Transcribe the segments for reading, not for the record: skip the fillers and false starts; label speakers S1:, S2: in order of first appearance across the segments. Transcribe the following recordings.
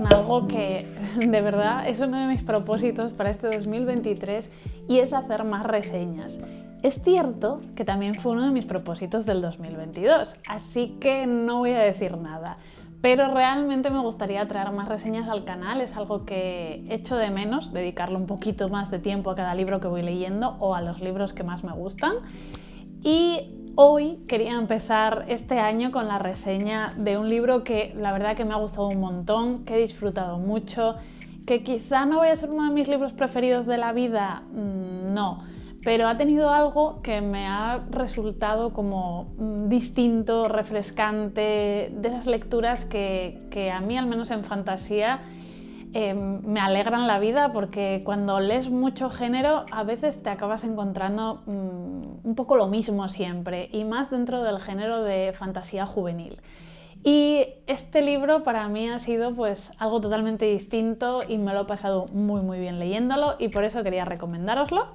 S1: con algo que de verdad es uno de mis propósitos para este 2023 y es hacer más reseñas. Es cierto que también fue uno de mis propósitos del 2022, así que no voy a decir nada. Pero realmente me gustaría traer más reseñas al canal, es algo que echo de menos, dedicarle un poquito más de tiempo a cada libro que voy leyendo o a los libros que más me gustan. Y hoy quería empezar este año con la reseña de un libro que la verdad que me ha gustado un montón, que he disfrutado mucho, que quizá no vaya a ser uno de mis libros preferidos de la vida, no, pero ha tenido algo que me ha resultado como distinto, refrescante, de esas lecturas que a mí, al menos en fantasía, me alegran la vida, porque cuando lees mucho género a veces te acabas encontrando un poco lo mismo siempre, y más dentro del género de fantasía juvenil. Y este libro para mí ha sido pues algo totalmente distinto y me lo he pasado muy bien leyéndolo, y por eso quería recomendároslo.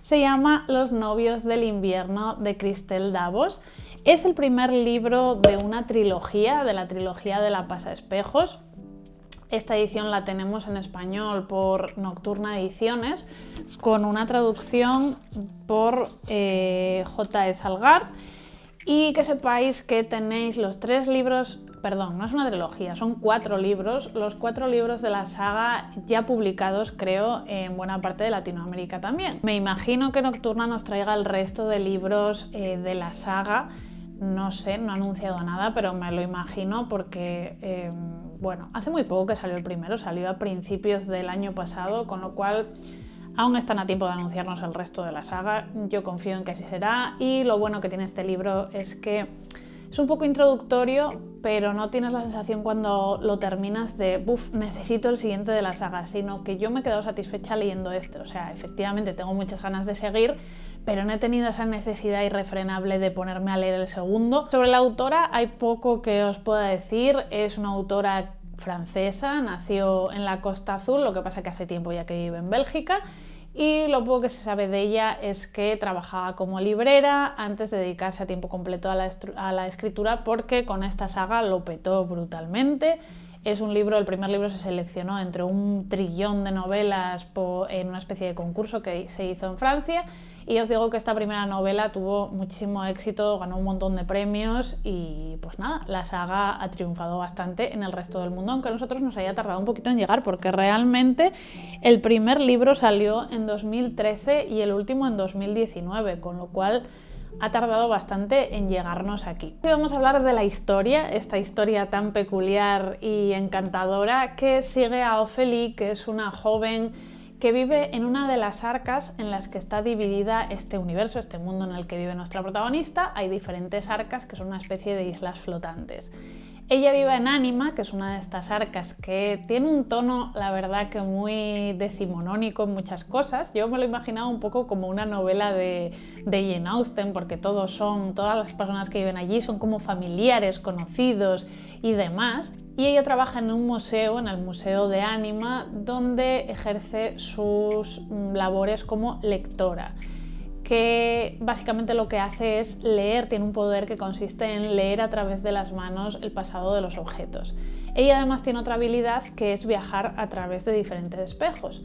S1: Se llama Los novios del invierno, de Christelle Davos. Es el primer libro de una trilogía, de la trilogía de La Pasaespejos. Esta edición la tenemos en español por Nocturna Ediciones, con una traducción por J.E. Salgar. Y que sepáis que tenéis los 3 libros, perdón, no es una trilogía, son 4 libros, los 4 libros de la saga ya publicados, creo, en buena parte de Latinoamérica también. Me imagino que Nocturna nos traiga el resto de libros de la saga. No sé, no ha anunciado nada, pero me lo imagino porque, bueno, hace muy poco que salió el primero, salió a principios del año pasado, con lo cual aún están a tiempo de anunciarnos el resto de la saga. Yo confío en que así será, y lo bueno que tiene este libro es que es un poco introductorio, pero no tienes la sensación cuando lo terminas de "buf, necesito el siguiente de la saga", sino que yo me he quedado satisfecha leyendo este. O sea, efectivamente tengo muchas ganas de seguir, pero no he tenido esa necesidad irrefrenable de ponerme a leer el segundo. Sobre la autora hay poco que os pueda decir. Es una autora francesa, nació en la Costa Azul, lo que pasa que hace tiempo ya que vive en Bélgica, y lo poco que se sabe de ella es que trabajaba como librera antes de dedicarse a tiempo completo a la escritura, porque con esta saga lo petó brutalmente. Es un libro, el primer libro se seleccionó entre un trillón de novelas en una especie de concurso que se hizo en Francia, y os digo que esta primera novela tuvo muchísimo éxito, ganó un montón de premios, y pues nada, la saga ha triunfado bastante en el resto del mundo, aunque a nosotros nos haya tardado un poquito en llegar, porque realmente el primer libro salió en 2013 y el último en 2019, con lo cual ha tardado bastante en llegarnos aquí. Hoy vamos a hablar de la historia, esta historia tan peculiar y encantadora que sigue a Ophélie, que es una joven que vive en una de las arcas en las que está dividida este universo, este mundo en el que vive nuestra protagonista. Hay diferentes arcas que son una especie de islas flotantes. Ella vive en Ánima, que es una de estas arcas que tiene un tono, la verdad, que muy decimonónico en muchas cosas. Yo me lo he imaginado un poco como una novela de Jane Austen, porque todas las personas que viven allí son como familiares, conocidos y demás. Y ella trabaja en un museo, en el Museo de Ánima, donde ejerce sus labores como lectora, que básicamente lo que hace es leer, tiene un poder que consiste en leer a través de las manos el pasado de los objetos. Ella además tiene otra habilidad, que es viajar a través de diferentes espejos.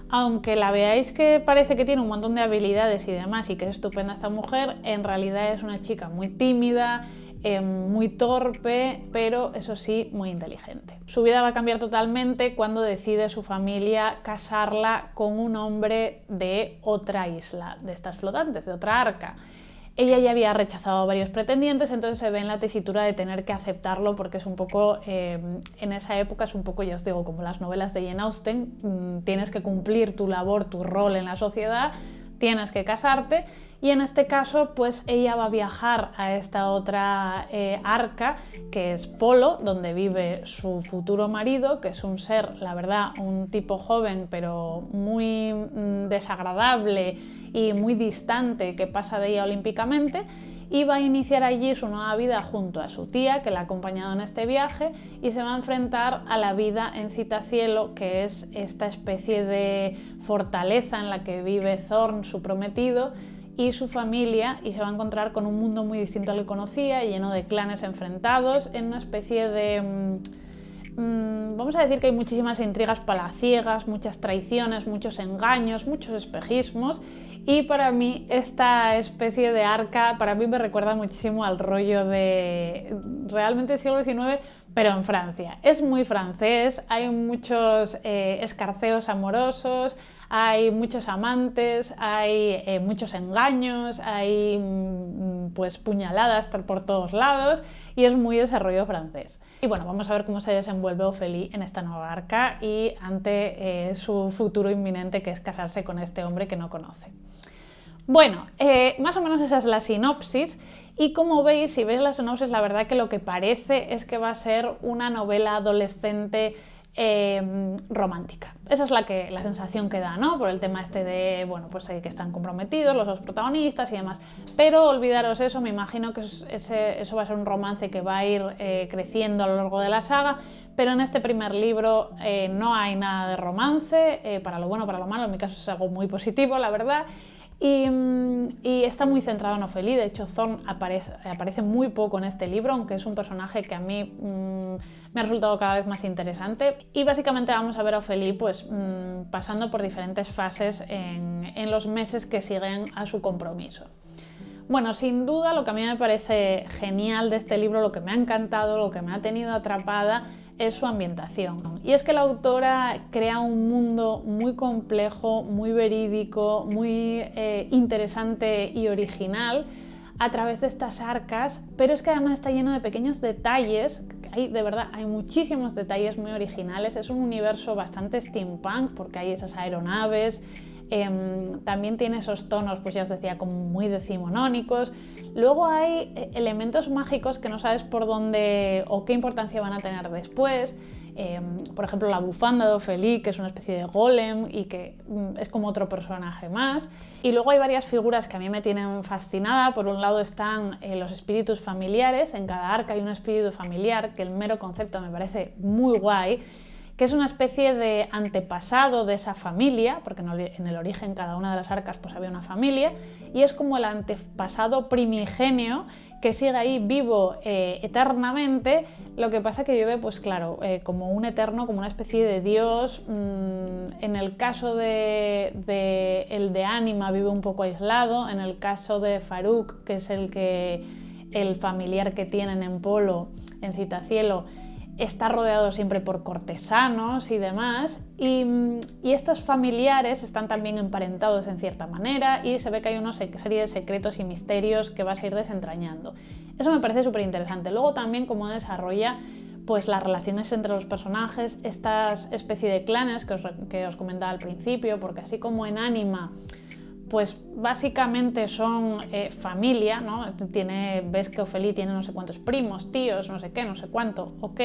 S1: Aunque la veáis que parece que tiene un montón de habilidades y demás, y que es estupenda esta mujer, en realidad es una chica muy tímida, muy torpe, pero eso sí, muy inteligente. Su vida va a cambiar totalmente cuando decide su familia casarla con un hombre de otra isla, de estas flotantes, de otra arca. Ella ya había rechazado a varios pretendientes, entonces se ve en la tesitura de tener que aceptarlo, porque es un poco, en esa época es un poco, ya os digo, como las novelas de Jane Austen, tienes que cumplir tu labor, tu rol en la sociedad, tienes que casarte, y en este caso pues ella va a viajar a esta otra arca, que es Polo, donde vive su futuro marido, que es un ser, la verdad, un tipo joven pero muy desagradable y muy distante, que pasa de ella olímpicamente, y va a iniciar allí su nueva vida junto a su tía, que la ha acompañado en este viaje, y se va a enfrentar a la vida en Citacielo, que es esta especie de fortaleza en la que vive Thorn, su prometido, y su familia, y se va a encontrar con un mundo muy distinto al que conocía, lleno de clanes enfrentados, en una especie de vamos a decir que hay muchísimas intrigas palaciegas, muchas traiciones, muchos engaños, muchos espejismos, y para mí esta especie de arca para mí me recuerda muchísimo al rollo de realmente el siglo XIX, pero en Francia. Es muy francés, hay muchos escarceos amorosos, hay muchos amantes, hay muchos engaños, hay pues puñaladas por todos lados, y es muy desarrollo francés. Y bueno, vamos a ver cómo se desenvuelve Ophélie en esta nueva arca y ante su futuro inminente, que es casarse con este hombre que no conoce. Bueno, más o menos esa es la sinopsis, y como veis, si veis la sinopsis, la verdad que lo que parece es que va a ser una novela adolescente romántica. Esa es la sensación que da, ¿no? Por el tema este de, bueno, pues que están comprometidos los dos protagonistas y demás. Pero olvidaros eso, me imagino que eso va a ser un romance que va a ir creciendo a lo largo de la saga, pero en este primer libro no hay nada de romance, para lo bueno, para lo malo, en mi caso es algo muy positivo, la verdad. Y está muy centrado en Ophélie. De hecho, Thorne aparece muy poco en este libro, aunque es un personaje que a mí me ha resultado cada vez más interesante. Y básicamente vamos a ver a Ophélie pues, pasando por diferentes fases en los meses que siguen a su compromiso. Bueno, sin duda lo que a mí me parece genial de este libro, lo que me ha encantado, lo que me ha tenido atrapada, es su ambientación. Y es que la autora crea un mundo muy complejo, muy verídico, muy interesante y original a través de estas arcas, pero es que además está lleno de pequeños detalles, de verdad, hay muchísimos detalles muy originales. Es un universo bastante steampunk porque hay esas aeronaves, también tiene esos tonos, pues ya os decía, como muy decimonónicos. Luego hay elementos mágicos que no sabes por dónde o qué importancia van a tener después. Por ejemplo, la bufanda de Ophélie, que es una especie de golem y que es como otro personaje más. Y luego hay varias figuras que a mí me tienen fascinada. Por un lado están los espíritus familiares. En cada arca hay un espíritu familiar, que el mero concepto me parece muy guay, que es una especie de antepasado de esa familia, porque en el origen cada una de las arcas pues había una familia, y es como el antepasado primigenio que sigue ahí vivo eternamente. Lo que pasa que vive, pues claro, como un eterno, como una especie de dios. En el caso el de Anima vive un poco aislado. En el caso de Farouk, que es el familiar que tienen en Polo, en Citacielo, está rodeado siempre por cortesanos y demás, y estos familiares están también emparentados en cierta manera, y se ve que hay una serie de secretos y misterios que vas a ir desentrañando. Eso me parece súper interesante. Luego también cómo desarrolla pues las relaciones entre los personajes, estas especie de clanes que os comentaba al principio, porque así como en Anima pues básicamente son familia, ¿no? Ves que Ophélie tiene no sé cuántos primos, tíos, no sé qué, no sé cuánto, ok.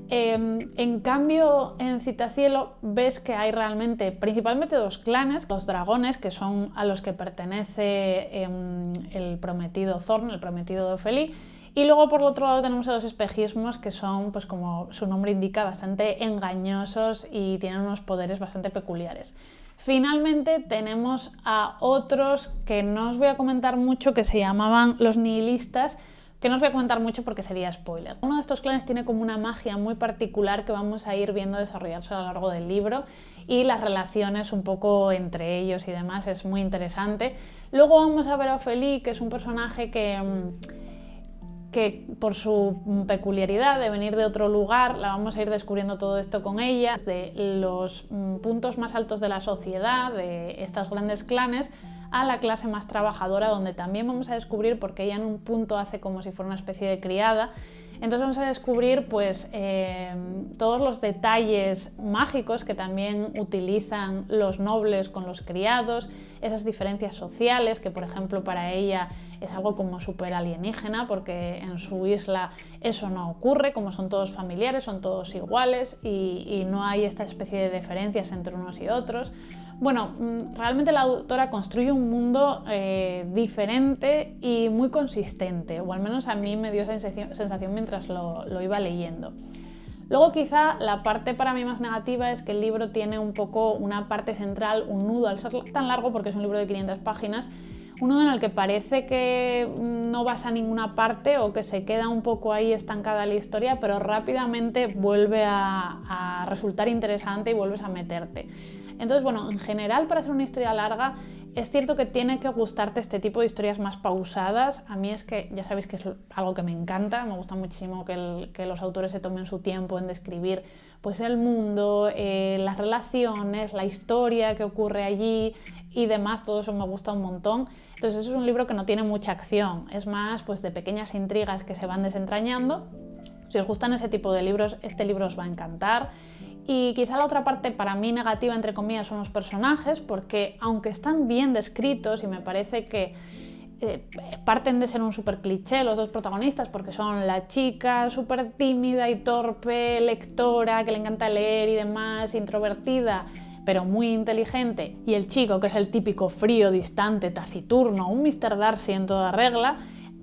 S1: En cambio, en Citacielo ves que hay realmente, principalmente dos clanes, los dragones, que son a los que pertenece el prometido Thorne, el prometido de Ophélie, y luego por el otro lado tenemos a los espejismos, que son, pues como su nombre indica, bastante engañosos y tienen unos poderes bastante peculiares. Finalmente tenemos a otros que no os voy a comentar mucho, que se llamaban los nihilistas, que no os voy a comentar mucho porque sería spoiler. Uno de estos clanes tiene como una magia muy particular que vamos a ir viendo desarrollarse a lo largo del libro, y las relaciones un poco entre ellos y demás es muy interesante. Luego vamos a ver a Ophélie, que es un personaje que por su peculiaridad de venir de otro lugar, la vamos a ir descubriendo todo esto con ella, de los puntos más altos de la sociedad, de estos grandes clanes, a la clase más trabajadora, donde también vamos a descubrir, porque ella en un punto hace como si fuera una especie de criada. Entonces vamos a descubrir pues, todos los detalles mágicos que también utilizan los nobles con los criados, esas diferencias sociales que, por ejemplo, para ella es algo como súper alienígena, porque en su isla eso no ocurre, como son todos familiares, son todos iguales y no hay esta especie de diferencias entre unos y otros. Bueno, realmente la autora construye un mundo diferente y muy consistente, o al menos a mí me dio esa sensación mientras lo iba leyendo. Luego quizá la parte para mí más negativa es que el libro tiene un poco una parte central, un nudo, al ser tan largo porque es un libro de 500 páginas, uno en el que parece que no vas a ninguna parte o que se queda un poco ahí estancada la historia, pero rápidamente vuelve a resultar interesante y vuelves a meterte. Entonces, bueno, en general, para ser una historia larga, es cierto que tiene que gustarte este tipo de historias más pausadas. A mí es que, ya sabéis que es algo que me encanta, me gusta muchísimo que los autores se tomen su tiempo en describir pues, el mundo, las relaciones, la historia que ocurre allí y demás, todo eso me gusta un montón. Entonces es un libro que no tiene mucha acción, es más pues, de pequeñas intrigas que se van desentrañando. Si os gustan ese tipo de libros, este libro os va a encantar. Y quizá la otra parte para mí negativa, entre comillas, son los personajes, porque aunque están bien descritos y me parece que parten de ser un súper cliché los dos protagonistas, porque son la chica súper tímida y torpe, lectora, que le encanta leer y demás, introvertida, pero muy inteligente, y el chico, que es el típico frío, distante, taciturno, un Mr. Darcy en toda regla,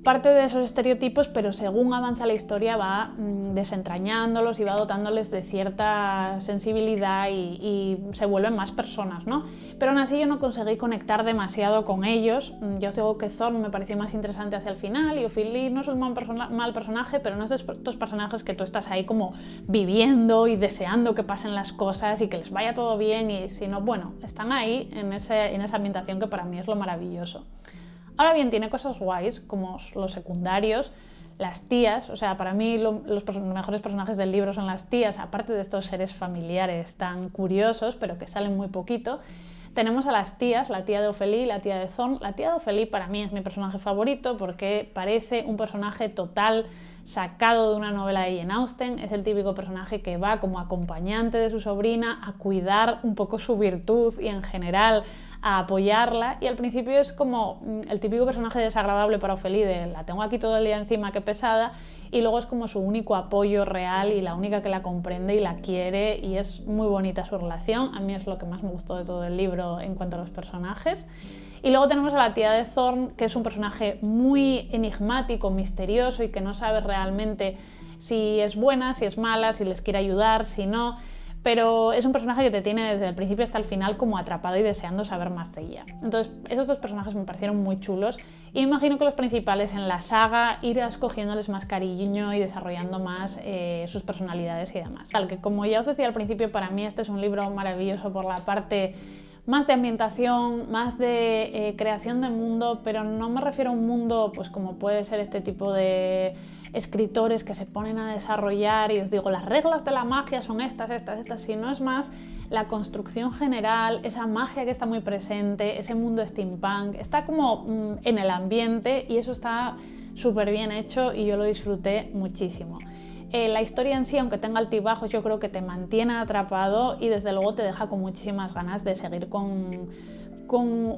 S1: parte de esos estereotipos, pero según avanza la historia va desentrañándolos y va dotándoles de cierta sensibilidad y se vuelven más personas, ¿no? Pero aún así yo no conseguí conectar demasiado con ellos. Yo os digo que Thorne me pareció más interesante hacia el final y Ophelia no es un mal personaje, pero no es de estos personajes que tú estás ahí como viviendo y deseando que pasen las cosas y que les vaya todo bien, y si no, bueno, están ahí en esa ambientación que para mí es lo maravilloso. Ahora bien, tiene cosas guays, como los secundarios, las tías. O sea, para mí los mejores personajes del libro son las tías, aparte de estos seres familiares tan curiosos, pero que salen muy poquito. Tenemos a las tías, la tía de Ophelia y la tía de Thorne. La tía de Ophelia para mí es mi personaje favorito porque parece un personaje total sacado de una novela de Jane Austen. Es el típico personaje que va como acompañante de su sobrina a cuidar un poco su virtud y en general a apoyarla, y al principio es como el típico personaje desagradable para Ophelia, de la tengo aquí todo el día encima, qué pesada, y luego es como su único apoyo real y la única que la comprende y la quiere, y es muy bonita su relación. A mí es lo que más me gustó de todo el libro en cuanto a los personajes. Y luego tenemos a la tía de Thorne, que es un personaje muy enigmático, misterioso y que no sabe realmente si es buena, si es mala, si les quiere ayudar, si no. Pero es un personaje que te tiene desde el principio hasta el final como atrapado y deseando saber más de ella. Entonces, esos dos personajes me parecieron muy chulos y imagino que los principales en la saga irás cogiéndoles más cariño y desarrollando más sus personalidades y demás. Tal que, como ya os decía al principio, para mí este es un libro maravilloso por la parte más de ambientación, más de creación de mundo, pero no me refiero a un mundo pues como puede ser este tipo de escritores que se ponen a desarrollar y os digo, las reglas de la magia son estas, sino es más la construcción general, esa magia que está muy presente, ese mundo steampunk, está como en el ambiente y eso está súper bien hecho y yo lo disfruté muchísimo. La historia en sí, aunque tenga altibajos, yo creo que te mantiene atrapado y desde luego te deja con muchísimas ganas de seguir con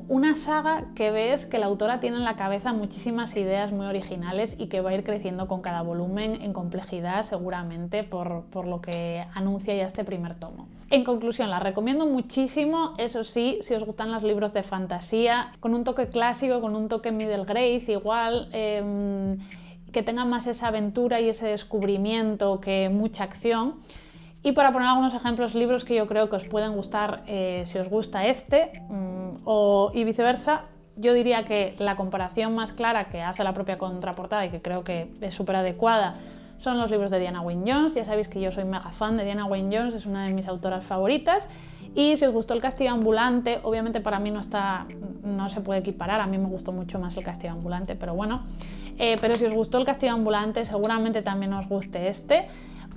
S1: una saga que ves que la autora tiene en la cabeza muchísimas ideas muy originales y que va a ir creciendo con cada volumen en complejidad seguramente por lo que anuncia ya este primer tomo. En conclusión, la recomiendo muchísimo, eso sí, si os gustan los libros de fantasía, con un toque clásico, con un toque middle grade igual, que tengan más esa aventura y ese descubrimiento que mucha acción. Y para poner algunos ejemplos, libros que yo creo que os pueden gustar si os gusta y viceversa, yo diría que la comparación más clara que hace la propia contraportada y que creo que es súper adecuada son los libros de Diana Wynne Jones. Ya sabéis que yo soy mega fan de Diana Wynne Jones, es una de mis autoras favoritas. Y si os gustó El Castillo Ambulante, obviamente para mí no se puede equiparar, a mí me gustó mucho más El Castillo Ambulante, pero bueno. Pero si os gustó El Castillo Ambulante, seguramente también os guste este.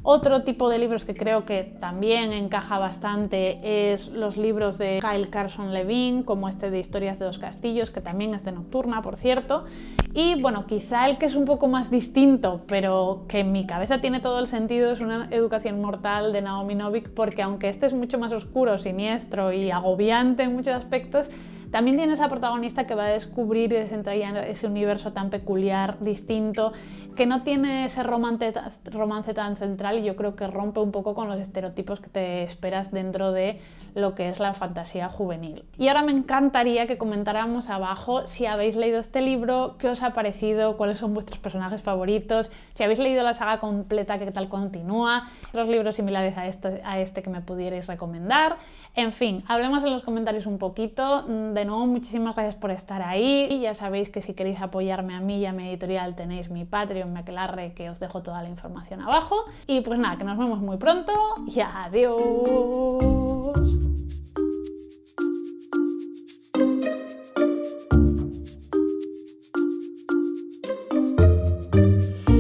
S1: Otro tipo de libros que creo que también encaja bastante es los libros de Kyle Carson Levine, como este de Historias de los Castillos, que también es de Nocturna, por cierto. Y bueno, quizá el que es un poco más distinto, pero que en mi cabeza tiene todo el sentido, es Una educación mortal de Naomi Novik, porque aunque este es mucho más oscuro, siniestro y agobiante en muchos aspectos, también tiene esa protagonista que va a descubrir y desentrañar ese universo tan peculiar, distinto, que no tiene ese romance tan central y yo creo que rompe un poco con los estereotipos que te esperas dentro de lo que es la fantasía juvenil. Y ahora me encantaría que comentáramos abajo si habéis leído este libro, qué os ha parecido, cuáles son vuestros personajes favoritos, si habéis leído la saga completa, qué tal continúa, otros libros similares a este que me pudierais recomendar. En fin, hablemos en los comentarios un poquito. De nuevo, muchísimas gracias por estar ahí y ya sabéis que si queréis apoyarme a mí y a mi editorial tenéis mi Patreon, Mekelarre, que os dejo toda la información abajo. Y pues nada, que nos vemos muy pronto y adiós.